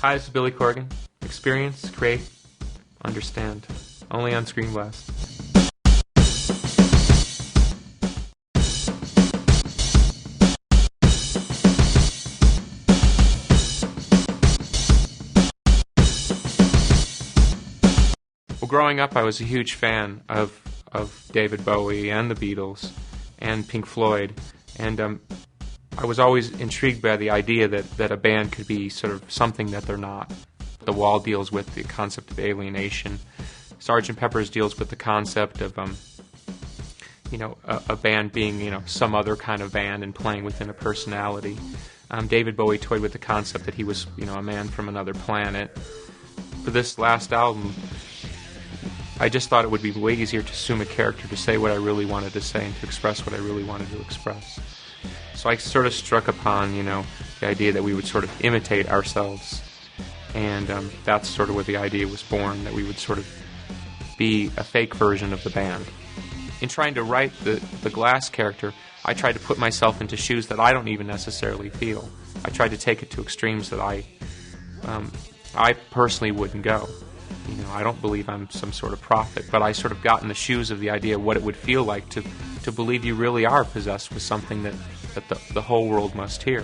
Hi, this is Billy Corgan. Experience, create, understand. Only on Screen Blast. Well, growing up, I was a huge fan of David Bowie and the Beatles and Pink Floyd, and I was always intrigued by the idea that a band could be sort of something that they're not. The Wall deals with the concept of alienation. Sgt. Pepper's deals with the concept of, a band being, some other kind of band and playing within a personality. David Bowie toyed with the concept that he was, a man from another planet. For this last album, I just thought it would be way easier to assume a character to say what I really wanted to say and to express what I really wanted to express. So I sort of struck upon, the idea that we would sort of imitate ourselves. And that's sort of where the idea was born, that we would sort of be a fake version of the band. In trying to write the Glass character, I tried to put myself into shoes that I don't even necessarily feel. I tried to take it to extremes that I personally wouldn't go. I don't believe I'm some sort of prophet, but I sort of got in the shoes of the idea of what it would feel like to believe you really are possessed with something that the whole world must hear.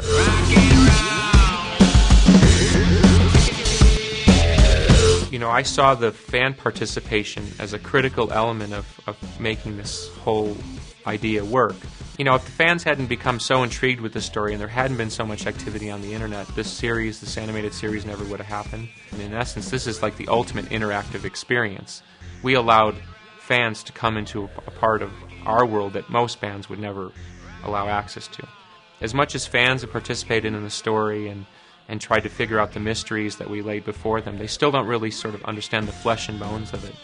I saw the fan participation as a critical element of making this whole idea work. If the fans hadn't become so intrigued with the story and there hadn't been so much activity on the internet, this animated series never would have happened. And in essence, this is like the ultimate interactive experience. We allowed fans to come into a part of our world that most bands would never allow access to. As much as fans have participated in the story and tried to figure out the mysteries that we laid before them, they still don't really sort of understand the flesh and bones of it.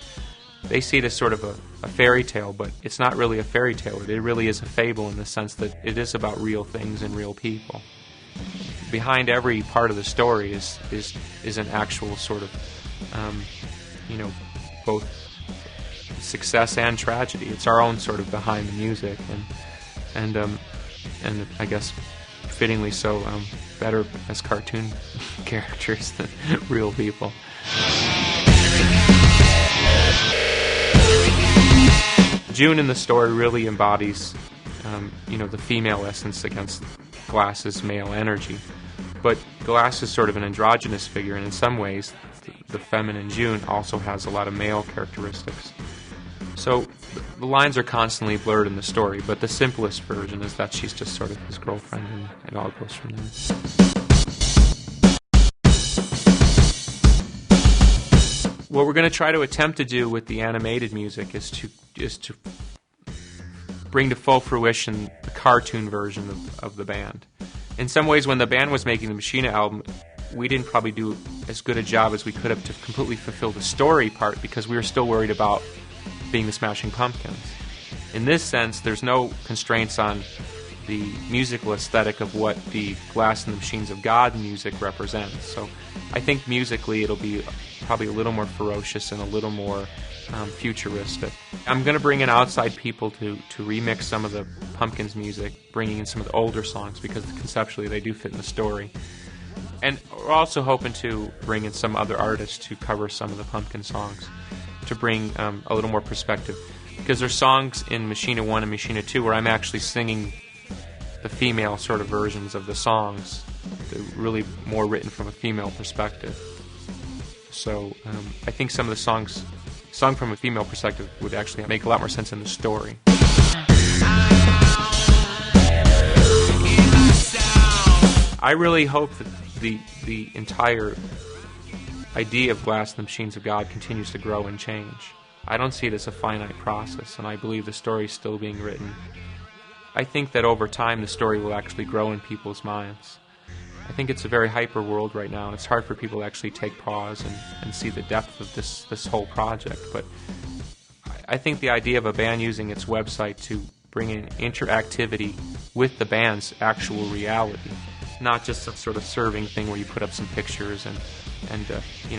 They see it as sort of a fairy tale, but it's not really a fairy tale. It really is a fable in the sense that it is about real things and real people. Behind every part of the story is an actual sort of, both success and tragedy. It's our own sort of behind the music, and I guess fittingly so, better as cartoon characters than real people. June in the story really embodies, the female essence against Glass's male energy. But Glass is sort of an androgynous figure, and in some ways, the feminine June also has a lot of male characteristics. So the lines are constantly blurred in the story, but the simplest version is that she's just sort of his girlfriend, and it all goes from there. What we're going to try to attempt to do with the animated music is to bring to full fruition the cartoon version of the band. In some ways, when the band was making the Machina album, we didn't probably do as good a job as we could have to completely fulfill the story part because we were still worried about being the Smashing Pumpkins. In this sense, there's no constraints on the musical aesthetic of what the Glass and the Machines of God music represents. So I think musically it'll be probably a little more ferocious and a little more futuristic. I'm going to bring in outside people to remix some of the Pumpkins music, bringing in some of the older songs because conceptually they do fit in the story. And we're also hoping to bring in some other artists to cover some of the Pumpkin songs to bring a little more perspective. Because there's songs in Machina 1 and Machina 2 where I'm actually singing the female sort of versions of the songs. They're really more written from a female perspective. So I think some of the songs sung from a female perspective would actually make a lot more sense in the story. I really hope that the entire idea of Glass and the Machines of God continues to grow and change. I don't see it as a finite process, and I believe the story is still being written. I think that over time the story will actually grow in people's minds. I think it's a very hyper world right now, and it's hard for people to actually take pause and see the depth of this whole project. But I think the idea of a band using its website to bring in interactivity with the band's actual reality, not just some sort of serving thing where you put up some pictures and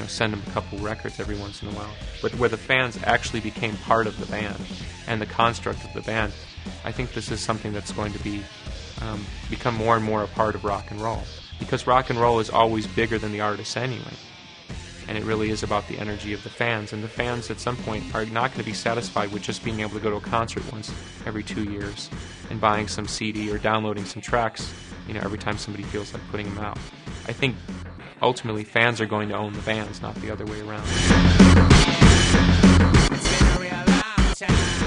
send them a couple records every once in a while, but where the fans actually became part of the band and the construct of the band. I think this is something that's going to become more and more a part of rock and roll. because rock and roll is always bigger than the artists anyway. And it really is about the energy of the fans. And the fans at some point are not going to be satisfied with just being able to go to a concert once every 2 years and buying some CD or downloading some tracks, every time somebody feels like putting them out. I think ultimately fans are going to own the bands, not the other way around. It's been a real long time.